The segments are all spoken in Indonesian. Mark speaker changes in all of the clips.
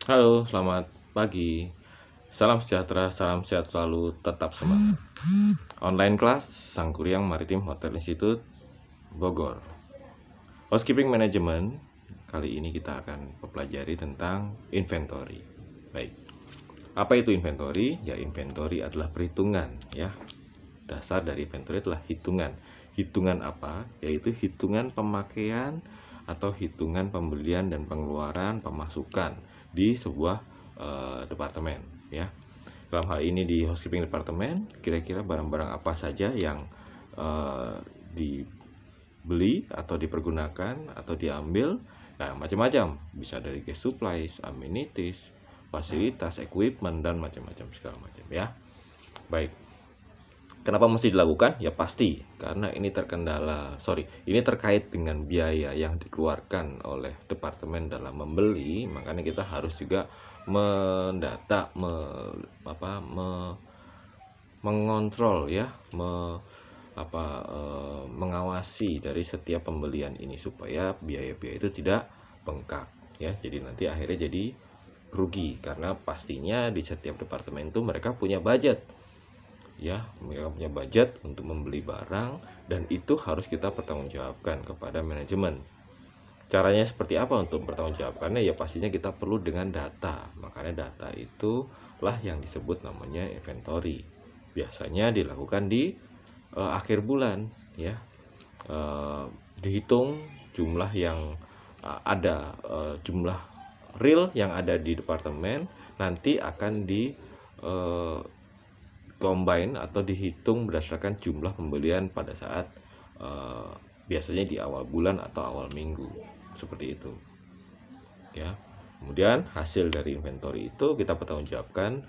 Speaker 1: Halo, selamat pagi. Salam sejahtera, salam sehat selalu, tetap semangat. Online class Sangkuriang Maritim Hotel Institute Bogor. Housekeeping Management. Kali ini kita akan mempelajari tentang inventory. Baik. Apa itu inventory? Ya, inventory adalah perhitungan, ya. Dasar dari inventory adalah hitungan. Hitungan apa? Yaitu hitungan pemakaian atau hitungan pembelian dan pengeluaran pemasukan di sebuah departemen, ya. Dalam hal ini di housekeeping departemen, kira-kira barang-barang apa saja yang dibeli atau dipergunakan atau diambil. Nah, macam-macam, bisa dari gas supplies, amenities, fasilitas, equipment, dan macam-macam segala macam, ya. Baik. Kenapa mesti dilakukan? Ya pasti, karena ini ini terkait dengan biaya yang dikeluarkan oleh departemen dalam membeli, makanya kita harus juga mendata, mengontrol, ya, mengawasi dari setiap pembelian ini supaya biaya-biaya itu tidak bengkak, ya. Jadi nanti akhirnya jadi rugi karena pastinya di setiap departemen itu mereka punya budget. Ya, mereka punya budget untuk membeli barang dan itu harus kita pertanggungjawabkan kepada manajemen. Caranya seperti apa untuk mempertanggungjawabkannya? Ya pastinya kita perlu dengan data. Makanya data itulah yang disebut namanya inventory. Biasanya dilakukan di akhir bulan, ya. Dihitung jumlah yang jumlah real yang ada di departemen, nanti akan di combine atau dihitung berdasarkan jumlah pembelian pada saat biasanya di awal bulan atau awal minggu, seperti itu, ya. Kemudian hasil dari inventory itu kita pertanggungjawabkan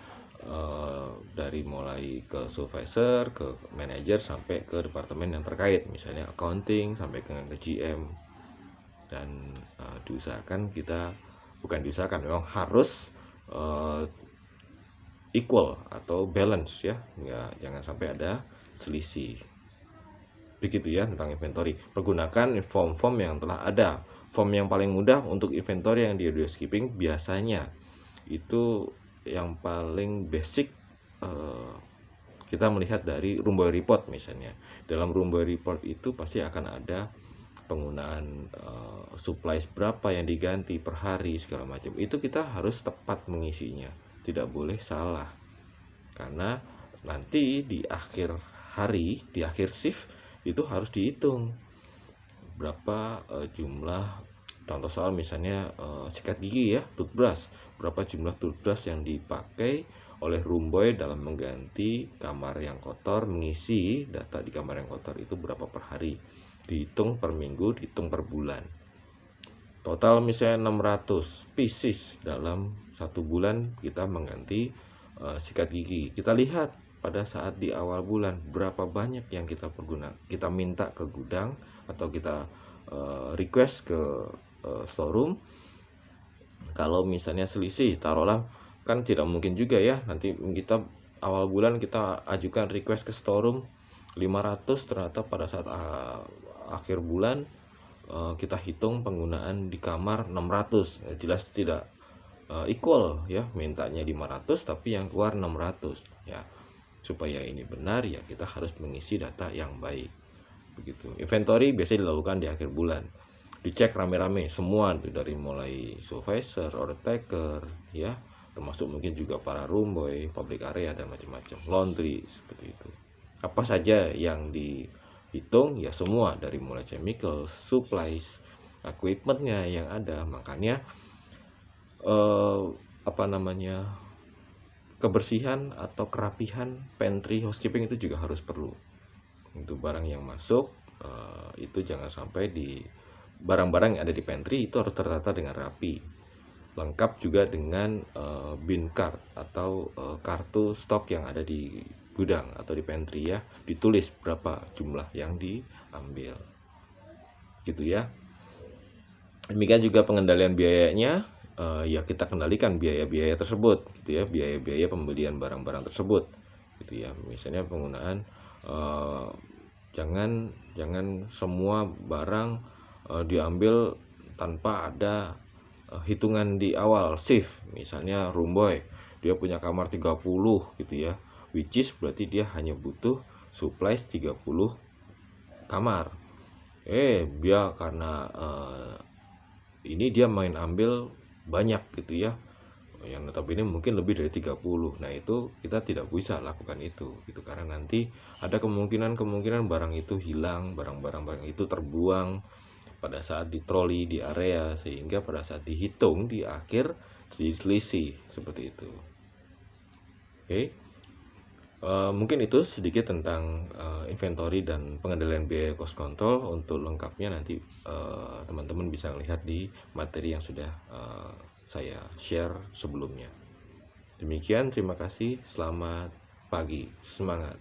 Speaker 1: dari mulai ke supervisor, ke manajer, sampai ke departemen yang terkait, misalnya accounting sampai ke GM. Dan memang harus equal atau balance, ya, jangan sampai ada selisih. Begitu ya tentang inventory. Pergunakan form-form yang telah ada. Form yang paling mudah untuk inventory yang di housekeeping biasanya itu yang paling basic, kita melihat dari Rumboy Report misalnya. Dalam Rumboy Report itu pasti akan ada penggunaan supplies berapa yang diganti per hari segala macam. Itu kita harus tepat mengisinya, tidak boleh salah. Karena nanti di akhir hari, di akhir shift itu harus dihitung berapa jumlah, contoh soal misalnya sikat gigi, ya, toothbrush, berapa jumlah toothbrush yang dipakai oleh Rumboy dalam mengganti kamar yang kotor, mengisi data di kamar yang kotor itu berapa per hari, dihitung per minggu, dihitung per bulan. Total misalnya 600 pieces dalam satu bulan kita mengganti sikat gigi. Kita lihat pada saat di awal bulan berapa banyak yang kita minta ke gudang atau kita request ke storeroom. Kalau misalnya selisih, taruhlah, kan tidak mungkin juga ya nanti kita awal bulan kita ajukan request ke storeroom 500, ternyata pada saat akhir bulan kita hitung penggunaan di kamar 600, jelas tidak equal, ya. Mintanya 500 tapi yang keluar 600, ya. Supaya ini benar, ya, kita harus mengisi data yang baik, begitu. Inventory biasanya dilakukan di akhir bulan, dicek rame-rame semua dari mulai supervisor, order taker, ya, termasuk mungkin juga para roomboy, public area, dan macam-macam, laundry, seperti itu. Apa saja yang dihitung, ya semua, dari mulai chemical, supplies, equipmentnya yang ada. Makanya kebersihan atau kerapihan pantry housekeeping itu juga harus perlu. Untuk barang yang masuk itu jangan sampai barang-barang yang ada di pantry itu harus tertata dengan rapi, lengkap juga dengan bin card atau kartu stok yang ada di gudang atau di pantry, ya, ditulis berapa jumlah yang diambil, gitu ya. Demikian juga pengendalian biayanya, ya kita kendalikan biaya-biaya tersebut, gitu ya, biaya-biaya pembelian barang-barang tersebut, gitu ya. Misalnya penggunaan jangan semua barang diambil tanpa ada hitungan di awal shift, misalnya Roomboy dia punya kamar 30 gitu ya, which is berarti dia hanya butuh supply 30 kamar. Dia karena ini dia main ambil banyak gitu ya, yang notabene mungkin lebih dari 30. Nah, itu kita tidak bisa lakukan itu gitu, karena nanti ada kemungkinan barang itu hilang, barang-barang itu terbuang pada saat ditroli di area, sehingga pada saat dihitung di akhir selisih seperti itu. Oke. Mungkin itu sedikit tentang inventory dan pengendalian biaya cost control. Untuk lengkapnya nanti teman-teman bisa lihat di materi yang sudah saya share sebelumnya. Demikian, terima kasih, selamat pagi, semangat.